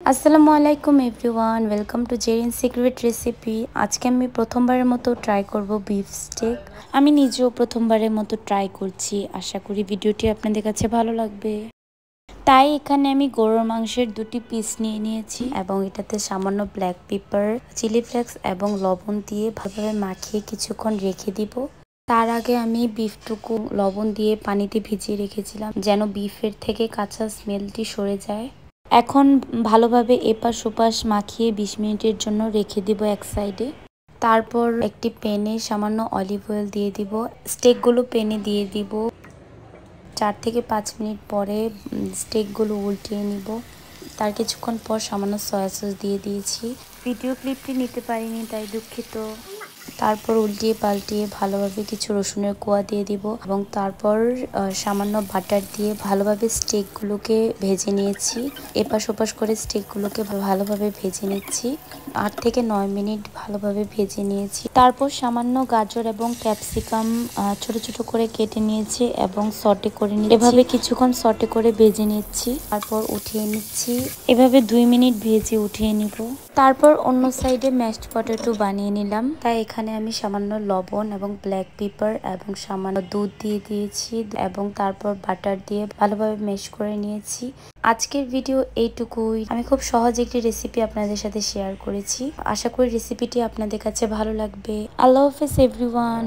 আসসালামু আলাইকুম everyone, welcome to Jerin secret recipe. আজকে আমি প্রথমবারের মতো ট্রাই করব বিফ স্টেক। আমি নিজেও প্রথমবারের মতো ট্রাই করছি। আশা করি ভিডিওটি আপনাদের কাছে ভালো লাগবে। তাই এখানে আমি গরুর মাংসের 2টি পিস নিয়ে নিয়েছি এবং এটাতে সামান্য ব্ল্যাক পেপার, চিলি ফ্লেক্স এবং লবণ দিয়ে ভালোভাবে মাখিয়ে কিছুক্ষণ রেখে দিব। তার আগে আমি বিফটুকু লবণ দিয়ে পানিতে ভিজিয়ে রেখেছিলাম যেন বিফের থেকে কাঁচা স্মেলটি সরে যায়। এখন ভালোভাবে এপাশ ওপাশ মাখিয়ে 20 মিনিটের জন্য রেখে দিব এক সাইডে। তারপর একটি প্যানে সামান্য অলিভ অয়েল দিয়ে দিব। স্টেকগুলো প্যানে দিয়ে দিব। 4 থেকে 5 মিনিট পরে স্টেকগুলো উল্টিয়ে নিব। তার কিছুক্ষণ পর সামান্য সয়া সস দিয়ে দিয়েছি। ভিডিও ক্লিপটি নিতে পারিনি, তাই দুঃখিত। তারপর উল্টিয়ে পাল্টিয়ে ভালোভাবে কিছু রসুনের কোয়া দিয়ে দিব এবং তারপর সামান্য বাটার দিয়ে ভালোভাবে স্টেকগুলোকে ভেজে নিয়েছি। এপাশ ওপাশ করে স্টেকগুলোকে ভালোভাবে ভেজে নিচ্ছি। 8 থেকে 9 মিনিট ভালোভাবে ভেজে নিয়েছি। তারপর সামান্য গাজর এবং ক্যাপসিকাম ছোট ছোট করে কেটে নিয়েছি এবং সটে করে নিয়েছি। এভাবে কিছুক্ষণ সটে করে ভেজে নিচ্ছি। তারপর উঠিয়ে নিচ্ছি। এভাবে 2 মিনিট ভেজে উঠিয়ে নিব। তারপর অন্য সাইডে ম্যাশড পটেটো বানিয়ে নিলাম। তাই এখানে আমি সামান্য লবণ এবং ব্ল্যাক পেপার এবং সামান্য দুধ দিয়ে দিয়েছি এবং তারপর বাটার দিয়ে ভালোভাবে ম্যাশ করে নিয়েছি। আজকের ভিডিও এইটুকুই। আমি খুব সহজ একটি রেসিপি আপনাদের সাথে শেয়ার করেছি। আশা করি রেসিপিটি আপনাদের কাছে ভালো লাগবে। আল্লাহ হাফেজ এভরিওয়ান।